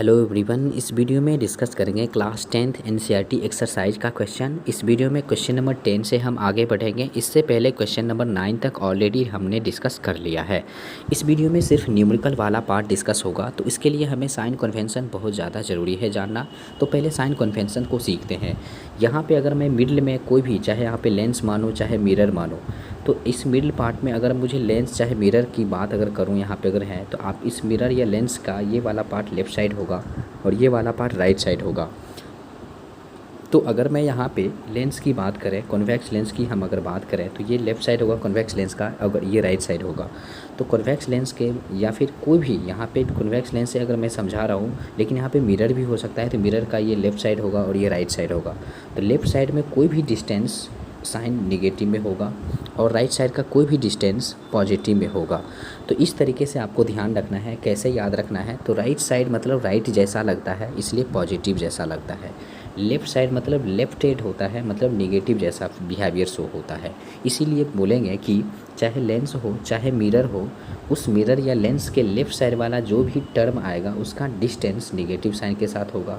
Hello everyone, इस video में discuss करेंगे क्लास 10th एनसीईआरटी एक्सरसाइज का क्वेश्चन। इस वीडियो में क्वेश्चन नंबर 10 से हम आगे बढ़ेंगे। इससे पहले क्वेश्चन नंबर 9 तक ऑलरेडी हमने डिस्कस कर लिया है। इस वीडियो में सिर्फ न्यूमेरिकल वाला पार्ट डिस्कस होगा, तो इसके लिए हमें साइन कन्वेंशन बहुत ज़्यादा ज़रूरी है जानना। तो पहले साइन कन्वेंशन को सीखते हैं। यहाँ पर अगर मैं मिडल में कोई भी, चाहे यहाँ पर लेंस मानो चाहे मिरर मानो, तो इस मिडल पार्ट में अगर मुझे लेंस चाहे मिरर की बात अगर करूँ यहाँ पे अगर है, तो आप इस मिरर या लेंस का ये वाला पार्ट लेफ़्ट साइड होगा और ये वाला पार्ट राइट साइड होगा। तो अगर मैं यहाँ पे लेंस की बात करें, कॉन्वेक्स लेंस की हम अगर बात करें, तो ये लेफ़्ट साइड होगा कॉन्वेक्स लेंस का, अगर ये राइट साइड होगा। तो कॉन्वेक्स लेंस के या फिर कोई भी यहाँ पे कॉन्वेक्स लेंस से अगर मैं समझा रहा हूँ, लेकिन यहाँ पे मिरर भी हो सकता है, तो मिरर का ये लेफ़्ट साइड होगा और ये राइट साइड होगा। तो लेफ़्ट साइड में कोई भी डिस्टेंस साइन निगेटिव में होगा और राइट साइड का कोई भी डिस्टेंस पॉजिटिव में होगा। तो इस तरीके से आपको ध्यान रखना है। कैसे याद रखना है, तो राइट साइड मतलब राइट जैसा लगता है, इसलिए पॉजिटिव जैसा लगता है। लेफ़्ट साइड मतलब लेफ्ट हेड होता है, मतलब निगेटिव जैसा बिहेवियर शो होता है। इसीलिए बोलेंगे कि चाहे लेंस हो चाहे मिरर हो, उस मिरर या लेंस के लेफ़्ट साइड वाला जो भी टर्म आएगा उसका डिस्टेंस निगेटिव साइन के साथ होगा।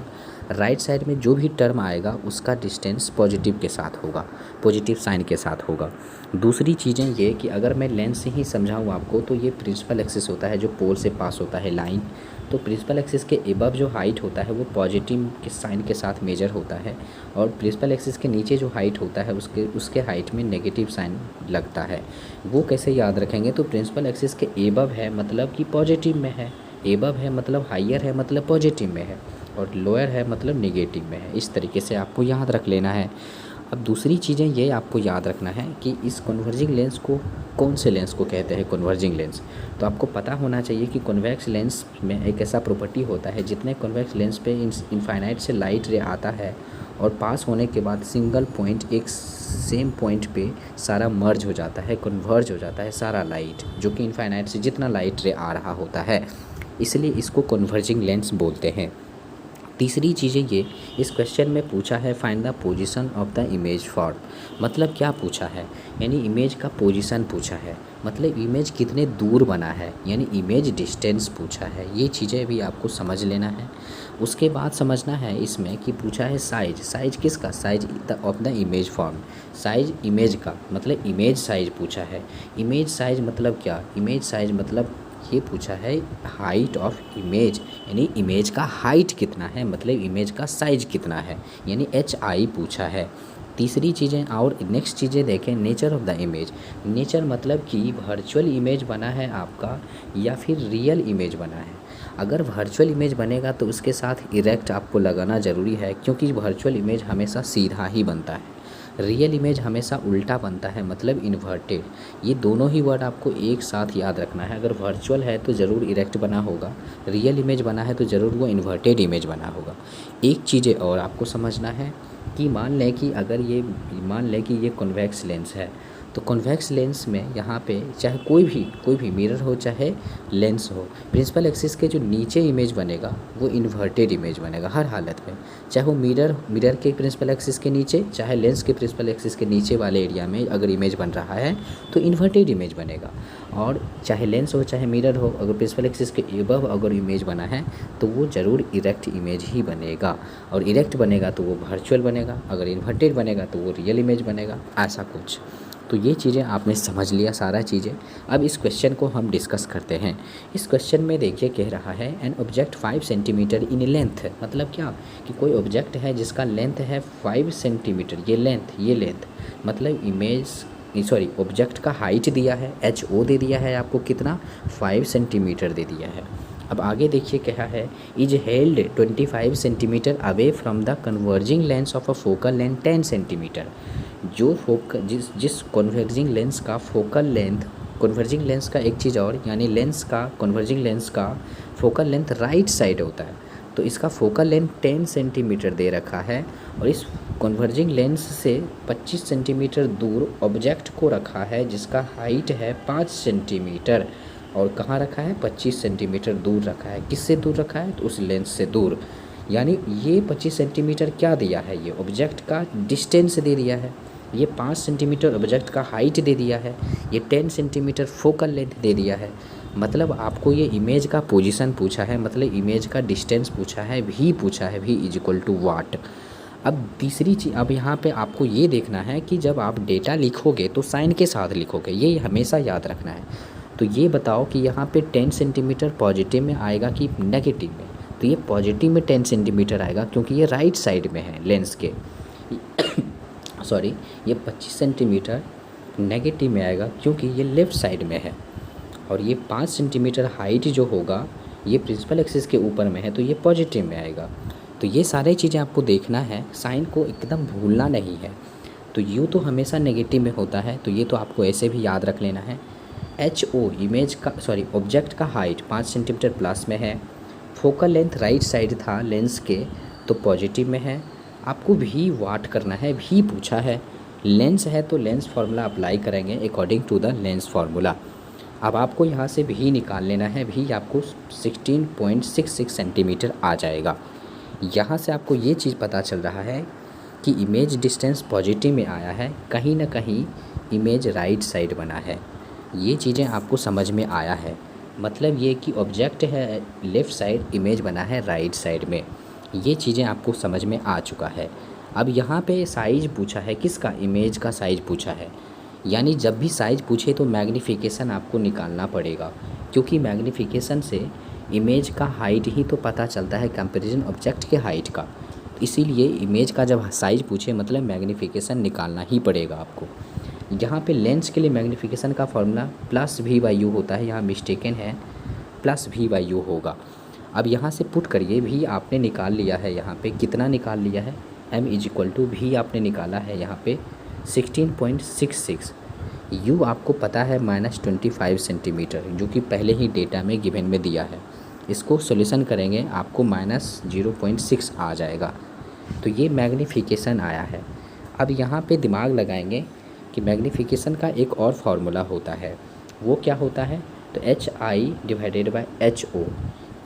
राइट साइड में जो भी टर्म आएगा उसका डिस्टेंस पॉजिटिव के साथ होगा, पॉजिटिव साइन के साथ होगा। दूसरी चीज़ें ये कि अगर मैं लेंस से ही समझाऊँ आपको, तो ये प्रिंसिपल एक्सिस होता है जो पोल से पास होता है लाइन। तो प्रिंसिपल एक्सिस के एबव जो हाइट होता है वो पॉजिटिव के साइन के साथ मेजर होता है, और प्रिंसिपल एक्सिस के नीचे जो हाइट होता है उसके हाइट में नेगेटिव साइन लगता है। वो कैसे याद रखेंगे, तो प्रिंसिपल एक्सिस के एबव है मतलब कि पॉजिटिव में है, एबव है मतलब हाइयर है मतलब पॉजिटिव में है, और लोअर है मतलब नेगेटिव में है। इस तरीके से आपको याद रख लेना है। अब दूसरी चीज़ें ये आपको याद रखना है कि इस कन्वर्जिंग लेंस को कौन से लेंस को कहते हैं, कन्वर्जिंग लेंस। तो आपको पता होना चाहिए कि कन्वेक्स लेंस में एक ऐसा प्रॉपर्टी होता है, जितने कन्वेक्स लेंस पे इनफाइनाइट से लाइट रे आता है और पास होने के बाद सिंगल पॉइंट एक सेम पॉइंट पे सारा मर्ज हो जाता है, कन्वर्ज हो जाता है सारा लाइट, जो कि इनफाइनाइट से जितना लाइट रे आ रहा होता है, इसलिए इसको कन्वर्जिंग लेंस बोलते हैं। तीसरी चीज़ें ये इस क्वेश्चन में पूछा है, find the position of the image form. मतलब क्या पूछा है, यानी इमेज का पोजीशन पूछा है, मतलब इमेज कितने दूर बना है, यानी इमेज डिस्टेंस पूछा है। ये चीज़ें भी आपको समझ लेना है। उसके बाद समझना है इसमें कि पूछा है साइज। साइज किसका, size of the image form. Size image का मतलब इमेज साइज पूछा है। इमेज साइज मतलब क्या, इमेज साइज मतलब ये पूछा है हाइट ऑफ इमेज, यानी इमेज का हाइट कितना है, मतलब इमेज का साइज कितना है, यानी HI पूछा है। तीसरी चीज़ें और नेक्स्ट चीज़ें देखें, nature of the image. Nature मतलब कि वर्चुअल इमेज बना है आपका या फिर रियल इमेज बना है। अगर वर्चुअल इमेज बनेगा तो उसके साथ इरेक्ट आपको लगाना ज़रूरी है, क्योंकि वर्चुअल इमेज हमेशा सीधा ही बनता है, रियल इमेज हमेशा उल्टा बनता है, मतलब इन्वर्टेड। ये दोनों ही वर्ड आपको एक साथ याद रखना है। अगर वर्चुअल है तो ज़रूर इरेक्ट बना होगा, रियल इमेज बना है तो ज़रूर वो इन्वर्टेड इमेज बना होगा। एक चीज़ें और आपको समझना है कि मान लें कि ये कॉन्वेक्स लेंस है, तो कॉन्वेक्स लेंस में यहाँ पे चाहे कोई भी मिरर हो चाहे लेंस हो, प्रिंसिपल एक्सिस के जो नीचे इमेज बनेगा वो इन्वर्टेड इमेज बनेगा हर हालत में। चाहे वो मिरर के प्रिंसिपल एक्सिस के नीचे चाहे लेंस के प्रिंसिपल एक्सिस के नीचे वाले एरिया में अगर इमेज बन रहा है तो इन्वर्टेड इमेज बनेगा। और चाहे लेंस हो चाहे मिरर हो, अगर प्रिंसिपल एक्सिस के एबव अगर इमेज बना है तो वो ज़रूर इरेक्ट इमेज ही बनेगा, और इरेक्ट बनेगा तो वो वर्चुअल बनेगा, अगर इन्वर्टेड बनेगा तो वो रियल इमेज बनेगा, ऐसा कुछ। तो ये चीज़ें आपने समझ लिया सारा चीज़ें। अब इस क्वेश्चन को हम डिस्कस करते हैं। इस क्वेश्चन में देखिए कह रहा है an object 5 centimetre in length. मतलब क्या कि कोई ऑब्जेक्ट है जिसका लेंथ है 5 सेंटीमीटर, ये लेंथ मतलब ऑब्जेक्ट का हाइट दिया है, HO दे दिया है आपको, कितना 5 सेंटीमीटर दे दिया है। अब आगे देखिए क्या है, is held 25 centimetre away from the converging lens of a focal length 10 centimetre. जिस कन्वर्जिंग लेंस का फोकल लेंथ, कन्वर्जिंग लेंस का एक चीज़ और, यानी कन्वर्जिंग लेंस का फोकल लेंथ राइट साइड होता है, तो इसका फोकल लेंथ 10 सेंटीमीटर दे रखा है, और इस कन्वर्जिंग लेंस से 25 सेंटीमीटर दूर ऑब्जेक्ट को रखा है जिसका हाइट है 5 सेंटीमीटर, और कहाँ रखा है, 25 सेंटीमीटर दूर रखा है। किससे दूर रखा है, तो उस लेंस से दूर। यानी ये 25 सेंटीमीटर क्या दिया है, ये ऑब्जेक्ट का डिस्टेंस दे दिया है। ये 5 सेंटीमीटर ऑब्जेक्ट का हाइट दे दिया है, ये 10 सेंटीमीटर फोकल लेंथ दे दिया है। मतलब आपको ये इमेज का पोजीशन पूछा है, मतलब इमेज का डिस्टेंस पूछा है, भी पूछा है, भी इज इक्वल टू वाट। अब तीसरी चीज़, अब यहाँ पे आपको ये देखना है कि जब आप डेटा लिखोगे तो साइन के साथ लिखोगे, ये हमेशा याद रखना है। तो ये बताओ कि यहाँ पे 10 सेंटीमीटर पॉजिटिव में आएगा कि नेगेटिव में। तो ये पॉजिटिव में 10 सेंटीमीटर आएगा क्योंकि ये राइट साइड में है लेंस के। सॉरी, ये 25 सेंटीमीटर नेगेटिव में आएगा क्योंकि ये लेफ़्ट साइड में है। और ये 5 सेंटीमीटर हाइट जो होगा ये प्रिंसिपल एक्सिस के ऊपर में है, तो ये पॉजिटिव में आएगा। तो ये सारी चीज़ें आपको देखना है, साइन को एकदम भूलना नहीं है। तो यू तो हमेशा नेगेटिव में होता है, तो ये तो आपको ऐसे भी याद रख लेना है। एच ओ इमेज का ऑब्जेक्ट का हाइट 5 सेंटीमीटर प्लस में है, फोकल लेंथ राइट साइड था लेंस के तो पॉजिटिव में है। आपको भी वाट करना है, भी पूछा है। लेंस है तो लेंस फार्मूला अप्लाई करेंगे according to the lens formula. अब आपको यहाँ से भी निकाल लेना है, भी आपको 16.66 सेंटीमीटर आ जाएगा। यहाँ से आपको ये चीज़ पता चल रहा है कि इमेज डिस्टेंस पॉजिटिव में आया है, कहीं ना कहीं इमेज राइट साइड बना है। ये चीज़ें आपको समझ में आया है, मतलब ये कि ऑब्जेक्ट है लेफ़्ट साइड, इमेज बना है राइट साइड में। ये चीज़ें आपको समझ में आ चुका है। अब यहाँ पे साइज़ पूछा है, किसका? इमेज का साइज़ पूछा है। यानी जब भी साइज़ पूछे तो मैग्नीफिकेशन आपको निकालना पड़ेगा, क्योंकि मैग्नीफिकेशन से इमेज का हाइट ही तो पता चलता है कंपैरिजन ऑब्जेक्ट के हाइट का। इसीलिए इमेज का जब साइज़ पूछे मतलब मैग्नीफिकेशन निकालना ही पड़ेगा आपको। यहाँ पे लेंस के लिए मैग्नीफिकेशन का formula plus v by u होता है, यहाँ मिस्टेकन है, प्लस वी बाई यू होगा। अब यहाँ से पुट करिए, भी आपने निकाल लिया है, यहाँ पे कितना निकाल लिया है, m इज इक्वल टू भी आपने निकाला है यहाँ पे 16.66। यू आपको पता है -25 सेंटीमीटर, जो कि पहले ही डेटा में गिवन में दिया है। इसको सॉल्यूशन करेंगे आपको -0.6 आ जाएगा। तो ये मैग्नीफिकेशन आया है। अब यहाँ पे दिमाग लगाएंगे कि मैग्नीफिकेशन का एक और फार्मूला होता है, वो क्या होता है? तो HI डिवाइडेड बाय HO।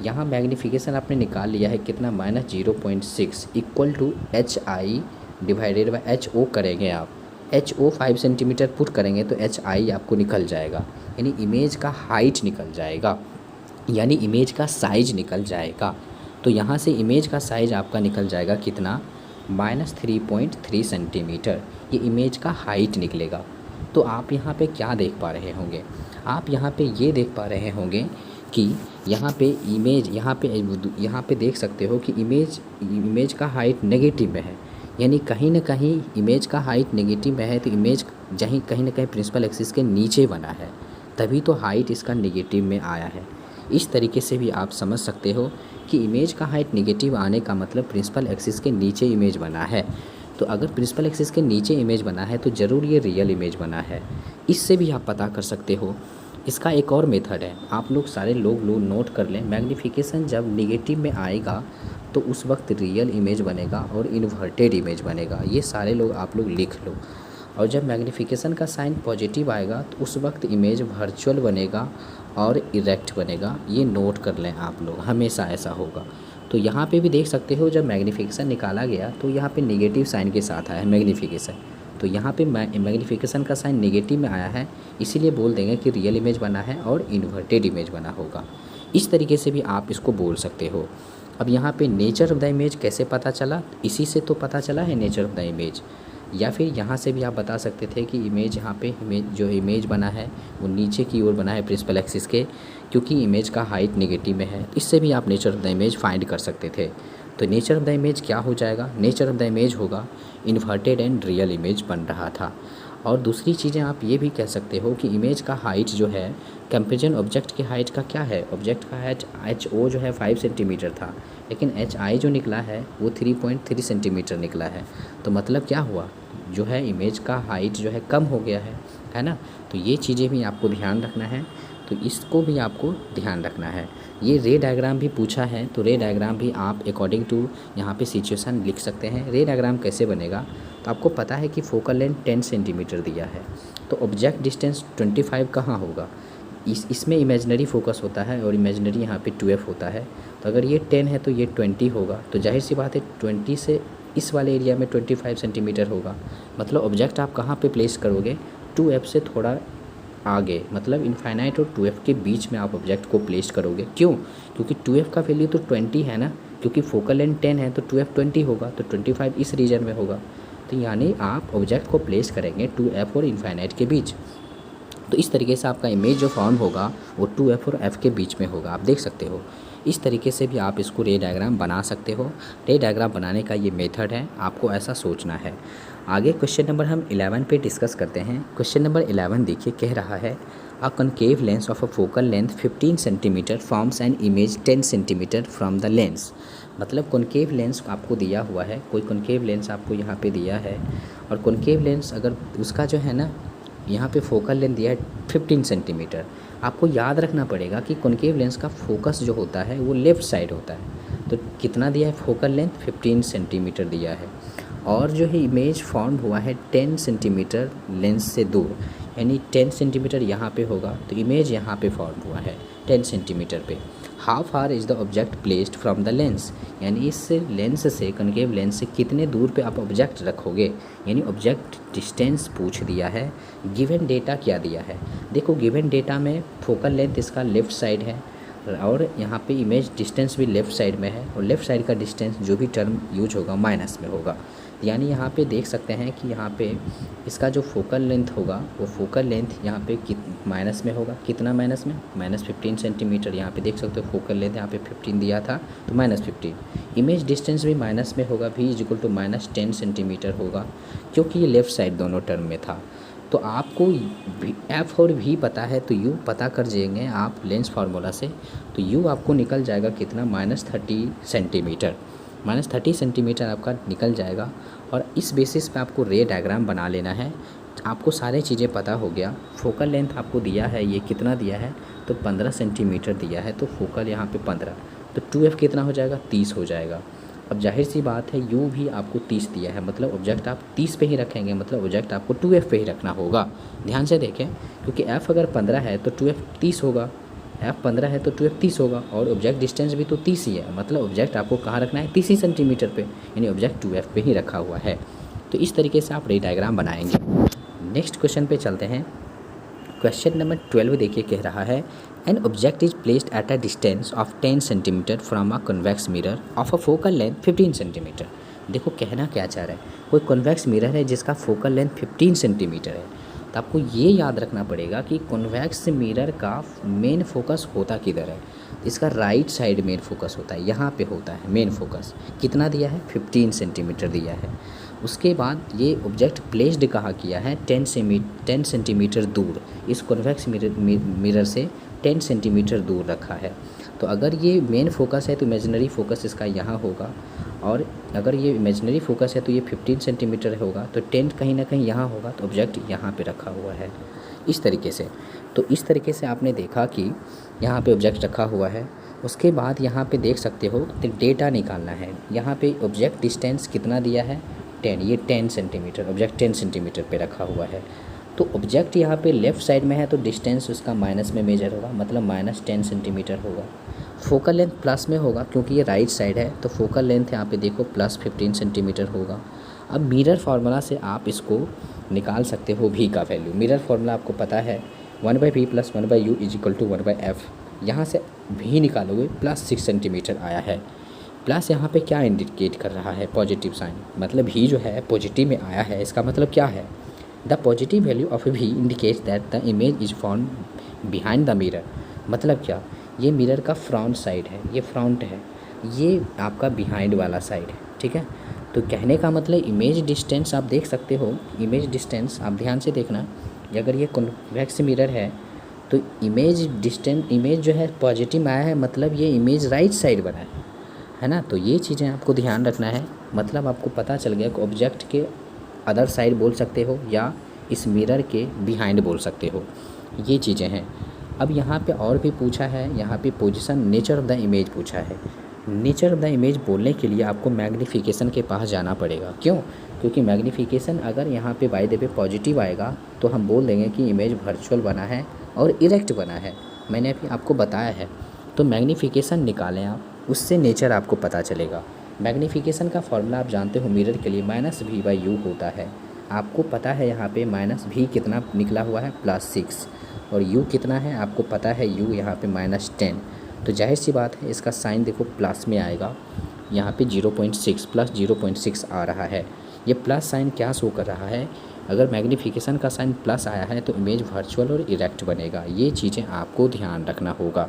यहाँ मैग्नीफिकेशन आपने निकाल लिया है कितना, -0.6 equal to HI divided by HO करेंगे आप। HO 5 सेंटीमीटर पुट करेंगे तो HI आपको निकल जाएगा, यानी इमेज का हाइट निकल जाएगा, यानी इमेज का साइज निकल जाएगा। तो यहाँ से इमेज का साइज आपका निकल जाएगा कितना, -3.3 सेंटीमीटर। ये इमेज का हाइट निकलेगा। तो आप यहाँ पे क्या देख पा रहे होंगे? आप यहाँ पे ये देख पा रहे होंगे कि यहाँ पे इमेज, यहाँ पे देख सकते हो कि इमेज का हाइट नेगेटिव में है, यानी कहीं ना कहीं इमेज का हाइट नेगेटिव में है, तो इमेज कहीं ना कहीं प्रिंसिपल एक्सिस के नीचे बना है, तभी तो हाइट इसका नेगेटिव में आया है। इस तरीके से भी आप समझ सकते हो कि इमेज का हाइट नेगेटिव आने का मतलब प्रिंसिपल एक्सिस के नीचे इमेज बना है। तो अगर प्रिंसिपल एक्सिस के नीचे इमेज बना है तो ज़रूर ये रियल इमेज बना है। इससे भी आप पता कर सकते हो। इसका एक और मेथड है, आप लोग सारे लोग नोट कर लें। मैग्नीफिकेशन जब नेगेटिव में आएगा तो उस वक्त रियल इमेज बनेगा और इन्वर्टेड इमेज बनेगा। ये सारे लोग आप लोग लिख लो। और जब मैग्नीफिकेशन का साइन पॉजिटिव आएगा तो उस वक्त इमेज वर्चुअल बनेगा और इरेक्ट बनेगा। ये नोट कर लें आप लोग, हमेशा ऐसा होगा। तो यहाँ पे भी देख सकते हो जब मैग्नीफिकेशन निकाला गया तो यहाँ पे नेगेटिव साइन के साथ आया है मैग्नीफिकेशन, तो यहाँ पे मैग्नीफिकेशन का साइन नेगेटिव में आया है, इसीलिए बोल देंगे कि रियल इमेज बना है और इन्वर्टेड इमेज बना होगा। इस तरीके से भी आप इसको बोल सकते हो। अब यहाँ पे नेचर ऑफ द इमेज कैसे पता चला? इसी से तो पता चला है नेचर ऑफ द इमेज। या फिर यहाँ से भी आप बता सकते थे कि इमेज, यहाँ पे जो इमेज बना है वो नीचे की ओर बना है प्रिंसिपल एक्सिस के, क्योंकि इमेज का हाइट नेगेटिव में है। इससे भी आप nature of the image find कर सकते थे। तो नेचर ऑफ द इमेज क्या हो जाएगा? नेचर ऑफ द इमेज होगा इन्वर्टेड एंड रियल इमेज बन रहा था। और दूसरी चीज़ें आप ये भी कह सकते हो कि इमेज का हाइट जो है कंपेरिजन ऑब्जेक्ट के हाइट का क्या है? ऑब्जेक्ट का हाइट HO जो है 5 सेंटीमीटर था, लेकिन HI जो निकला है वो 3.3 सेंटीमीटर निकला है। तो मतलब क्या हुआ, जो है इमेज का हाइट जो है कम हो गया है ना। तो ये चीज़ें भी आपको ध्यान रखना है, तो इसको भी आपको ध्यान रखना है। ये रे डायग्राम भी पूछा है, तो रे डायग्राम भी आप अकॉर्डिंग टू यहाँ पे सिचुएशन लिख सकते हैं। रे डायग्राम कैसे बनेगा? तो आपको पता है कि फोकल लेंथ 10 सेंटीमीटर दिया है, तो ऑब्जेक्ट डिस्टेंस 25 कहाँ होगा? इसमें इमेजिनरी फोकस होता है और इमेजिनरी यहाँ पे 12 होता है। तो अगर ये 10 है तो ये 20 होगा, तो जाहिर सी बात है 20 से इस वाले एरिया में 25 सेंटीमीटर होगा। मतलब ऑब्जेक्ट आप कहाँ पे प्लेस करोगे, 2F से थोड़ा आगे, मतलब इनफाइनाइट और 2F के बीच में आप ऑब्जेक्ट को प्लेस करोगे। क्यों? क्योंकि 2F का वैल्यू तो 20 है ना, क्योंकि फोकल लेंथ 10 है तो 2F 20 होगा, तो 25 इस रीजन में होगा। तो यानी आप ऑब्जेक्ट को प्लेस करेंगे 2F और इनफाइनाइट के बीच। तो इस तरीके से आपका इमेज जो फॉर्म होगा वो 2F और F के बीच में होगा। आप देख सकते हो इस तरीके से भी आप इसको रे डायग्राम बना सकते हो। रे डायग्राम बनाने का ये मेथड है, आपको ऐसा सोचना है। आगे क्वेश्चन नंबर हम 11 पे डिस्कस करते हैं। क्वेश्चन नंबर 11 देखिए, कह रहा है a concave lens of a focal length 15 centimetre forms an image 10 centimetre from the lens. मतलब कॉनकेव लेंस आपको दिया हुआ है, कोई कॉनकेव लेंस आपको यहाँ पे दिया है, और कॉनकेव लेंस अगर उसका जो है ना यहाँ पे फोकल लेंथ दिया है 15 सेंटीमीटर। आपको याद रखना पड़ेगा कि कॉनकेव लेंस का फोकस जो होता है वो लेफ़्ट साइड होता है। तो कितना दिया है फोकल लेंथ, 15 सेंटीमीटर दिया है, और जो है इमेज फॉर्म हुआ है 10 सेंटीमीटर लेंस से दूर, यानी 10 सेंटीमीटर यहाँ पे होगा, तो इमेज यहाँ पे फॉर्म हुआ है 10 सेंटीमीटर पे। How far is the object placed from the lens, यानी इस लेंस से, कॉनकेव लेंस से कितने दूर पे आप ऑब्जेक्ट रखोगे, यानी ऑब्जेक्ट डिस्टेंस पूछ दिया है। गिवन डेटा क्या दिया है, देखो गिवन डेटा में फोकल लेंथ इसका लेफ़्ट साइड है, और यहाँ पे इमेज डिस्टेंस भी लेफ़्ट साइड में है, और लेफ़्ट साइड का डिस्टेंस जो भी टर्म यूज होगा माइनस में होगा। यानी यहाँ पे देख सकते हैं कि यहाँ पे इसका जो फोकल लेंथ होगा वो फोकल लेंथ यहाँ पे माइनस में होगा। कितना माइनस में, -15 सेंटीमीटर। यहाँ पे देख सकते हो फोकल लेंथ यहाँ पे 15 दिया था तो -15। इमेज डिस्टेंस भी माइनस में होगा, v = -10 सेंटीमीटर होगा, क्योंकि ये लेफ़्ट साइड दोनों टर्म में था। तो आपको F और V पता है तो U पता कर जाएंगे आप लेंस फार्मूला से, तो U आपको निकल जाएगा कितना, -30 सेंटीमीटर। -30 सेंटीमीटर आपका निकल जाएगा। और इस बेसिस पे आपको रे डायग्राम बना लेना है। आपको सारी चीज़ें पता हो गया। फोकल लेंथ आपको दिया है, ये कितना दिया है, तो 15 सेंटीमीटर दिया है, तो फोकल यहाँ पे 15, तो 2F कितना हो जाएगा, 30 हो जाएगा। अब जाहिर सी बात है U भी आपको 30 दिया है, मतलब ऑब्जेक्ट आप 30 पे ही रखेंगे, मतलब ऑब्जेक्ट आपको 2F पे ही रखना होगा। ध्यान से देखें, क्योंकि F अगर 15 है तो 2F 30 होगा, F 15 है तो 2F 30 होगा, और ऑब्जेक्ट डिस्टेंस भी तो 30 ही है, मतलब ऑब्जेक्ट आपको कहाँ रखना है, 30 ही सेंटीमीटर पे, यानी ऑब्जेक्ट 2F पे ही रखा हुआ है। तो इस तरीके से आप रे डायग्राम बनाएंगे। नेक्स्ट क्वेश्चन पे चलते हैं। क्वेश्चन नंबर 12 देखिए, कह रहा है an object is placed at a distance of 10 centimetre from a convex mirror of a focal length 15 centimetre. देखो कहना क्या चाह रहा है, कोई कन्वेक्स मिरर है जिसका फोकल लेंथ 15 सेंटीमीटर है, तो आपको ये याद रखना पड़ेगा कि कन्वेक्स मिरर का मेन फोकस होता किधर है। इसका राइट साइड मेन फोकस होता है, यहाँ पे होता है मेन फोकस। कितना दिया है, 15 सेंटीमीटर दिया है। उसके बाद ये ऑब्जेक्ट प्लेस्ड कहाँ किया है, 10 सेंटीमीटर दूर, इस कन्वेक्स मिरर से 10 सेंटीमीटर दूर रखा है। तो अगर ये मेन फोकस है तो इमेजिनरी फोकस इसका यहाँ होगा, और अगर ये इमेजिनरी फोकस है तो ये 15 सेंटीमीटर होगा, तो 10 कहीं ना कहीं यहाँ होगा, तो ऑब्जेक्ट यहाँ पे रखा हुआ है इस तरीके से। तो इस तरीके से आपने देखा कि यहाँ पे ऑब्जेक्ट रखा हुआ है। उसके बाद यहाँ पे देख सकते हो तो डेटा निकालना है। यहाँ पे ऑब्जेक्ट डिस्टेंस कितना दिया है, 10, ये 10 सेंटीमीटर, ऑब्जेक्ट 10 सेंटीमीटर पे रखा हुआ है। तो ऑब्जेक्ट यहाँ पे लेफ़्ट साइड में है तो डिस्टेंस उसका माइनस में मेजर होगा, मतलब -10 सेंटीमीटर होगा। फोकल लेंथ प्लस में होगा क्योंकि ये राइट साइड है, तो फोकल लेंथ यहाँ पे देखो +15 सेंटीमीटर होगा। अब मिरर फार्मूला से आप इसको निकाल सकते हो v का वैल्यू। मिरर फार्मूला आपको पता है 1/v + 1/u = 1/f। यहाँ से v निकालोगे +6 सेंटीमीटर आया है। प्लस यहाँ पे क्या इंडिकेट कर रहा है, पॉजिटिव साइन, मतलब v जो है पॉजिटिव में आया है। इसका मतलब क्या है, the positive value of v indicates that the image is form behind the mirror. मतलब क्या, ये मिरर का फ्रंट साइड है, ये फ्रंट है, ये आपका बिहाइंड वाला साइड है, ठीक है। तो कहने का मतलब इमेज डिस्टेंस आप देख सकते हो, इमेज डिस्टेंस आप ध्यान से देखना, अगर ये कॉन्वेक्स मिरर है तो इमेज डिस्टेंस, इमेज जो है पॉजिटिव में आया है, मतलब ये इमेज राइट साइड बना है ना। तो ये चीज़ें आपको ध्यान रखना है। मतलब आपको पता चल गया कि ऑब्जेक्ट के अदर साइड बोल सकते हो या इस मिरर के बिहाइंड बोल सकते हो, ये चीज़ें हैं। अब यहाँ पे और भी पूछा है, यहाँ पे position, nature of the image पूछा है। नेचर ऑफ द इमेज बोलने के लिए आपको मैग्नीफिकेशन के पास जाना पड़ेगा। क्यों? क्योंकि मैग्नीफिकेशन अगर यहाँ पे बाय द वे पॉजिटिव आएगा तो हम बोल देंगे कि इमेज वर्चुअल बना है और इरेक्ट बना है, मैंने अभी आपको बताया है। तो मैग्नीफिकेशन निकालें आप, उससे नेचर आपको पता चलेगा। मैग्नीफिकेशन का फॉर्मूला आप जानते हो मिरर के लिए -v/u होता है। आपको पता है यहाँ पे -v कितना निकला हुआ है +6 और u कितना है आपको पता है u यहाँ पे -10। तो जाहिर सी बात है इसका साइन देखो प्लस में आएगा, यहाँ पे 0.6 प्लस 0.6 आ रहा है। ये प्लस साइन क्या शो कर रहा है, अगर मैग्नीफिकेशन का साइन प्लस आया है तो इमेज वर्चुअल और इरेक्ट बनेगा। ये चीज़ें आपको ध्यान रखना होगा।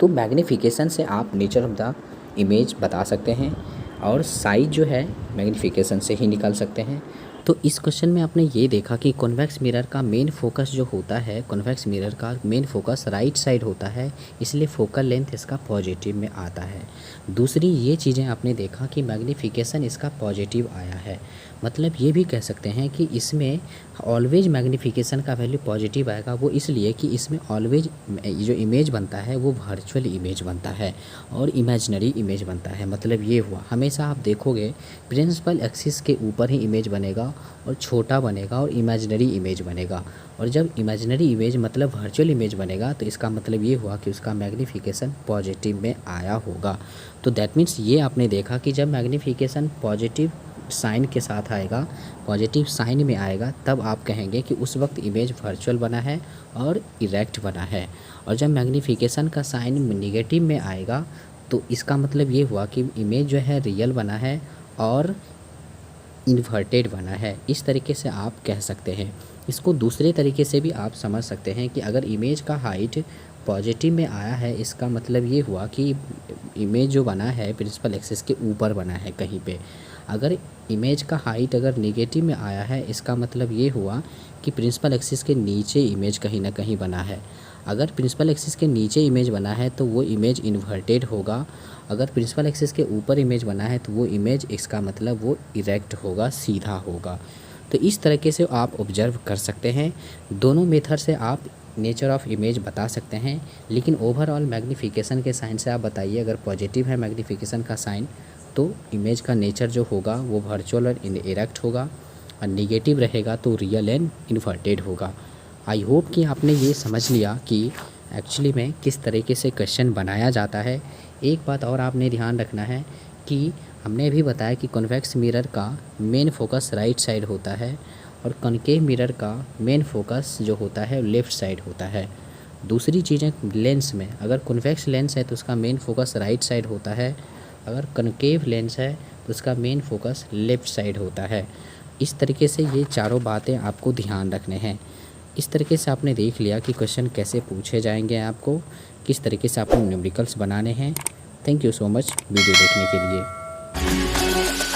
तो मैग्नीफिकेशन से आप नेचर ऑफ द इमेज बता सकते हैं और साइज जो है मैग्नीफिकेशन से ही निकाल सकते हैं। तो इस क्वेश्चन में आपने ये देखा कि कॉन्वेक्स मिरर का मेन फोकस जो होता है, कॉन्वेक्स मिरर का मेन फोकस राइट साइड होता है, इसलिए फोकल लेंथ इसका पॉजिटिव में आता है। दूसरी ये चीज़ें आपने देखा कि मैग्नीफिकेशन इसका पॉजिटिव आया है, मतलब ये भी कह सकते हैं कि इसमें ऑलवेज मैग्नीफिकेशन का वैल्यू पॉजिटिव आएगा। वो इसलिए कि इसमें ऑलवेज जो इमेज बनता है वो वर्चुअल इमेज बनता है और इमेजिनरी इमेज बनता है। मतलब ये हुआ, हमेशा आप देखोगे प्रिंसिपल एक्सिस के ऊपर ही इमेज बनेगा और छोटा बनेगा और इमेजिनरी इमेज बनेगा। और जब इमेजिनरी इमेज मतलब वर्चुअल इमेज बनेगा तो इसका मतलब ये हुआ कि उसका मैग्नीफिकेशन पॉजिटिव में आया होगा। तो दैट मीन्स ये आपने देखा कि जब मैग्नीफिकेशन पॉजिटिव साइन के साथ आएगा, पॉजिटिव साइन में आएगा, तब आप कहेंगे कि उस वक्त इमेज वर्चुअल बना है और इरेक्ट बना है। और जब मैग्नीफिकेशन का साइन निगेटिव में आएगा तो इसका मतलब ये हुआ कि इमेज जो है रियल बना है और इन्वर्टेड बना है। इस तरीके से आप कह सकते हैं। इसको दूसरे तरीके से भी आप समझ सकते हैं कि अगर इमेज का हाइट पॉजिटिव में आया है, इसका मतलब ये हुआ कि इमेज जो बना है प्रिंसिपल एक्सिस के ऊपर बना है कहीं पे। अगर इमेज का हाइट अगर नेगेटिव में आया है, इसका मतलब ये हुआ कि प्रिंसिपल एक्सिस के नीचे इमेज कहीं ना कहीं बना है। अगर प्रिंसिपल एक्सिस के नीचे इमेज बना है तो वो इमेज इन्वर्टेड होगा। अगर प्रिंसिपल एक्सिस के ऊपर इमेज बना है तो वो इमेज, इसका मतलब वो इरेक्ट होगा, सीधा होगा। तो इस तरीके से आप ऑब्जर्व कर सकते हैं। दोनों मेथड से आप नेचर ऑफ इमेज बता सकते हैं, लेकिन ओवरऑल मैग्नीफिकेशन के साइन से आप बताइए। अगर पॉजिटिव है मैग्नीफिकेशन का साइन तो इमेज का नेचर जो होगा वो वर्चुअल और इरेक्ट होगा, और निगेटिव रहेगा तो रियल एंड इन्वर्टेड होगा। आई होप कि आपने ये समझ लिया कि एक्चुअली में किस तरीके से क्वेश्चन बनाया जाता है। एक बात और आपने ध्यान रखना है कि हमने भी बताया कि कॉन्वेक्स मिरर का मेन फोकस राइट साइड होता है और कॉनकेव मिरर का मेन फोकस जो होता है लेफ़्ट साइड होता है। दूसरी चीज़ें लेंस में, अगर कॉन्वेक्स लेंस है तो उसका मेन फोकस राइट साइड होता है, अगर कॉनकेव लेंस है तो उसका मेन फोकस लेफ़्ट साइड होता है। इस तरीके से ये चारों बातें आपको ध्यान रखने हैं। इस तरीके से आपने देख लिया कि क्वेश्चन कैसे पूछे जाएंगे, आपको किस तरीके से आपको न्यूमेरिकल्स बनाने हैं। Thank you so much video देखने के लिए।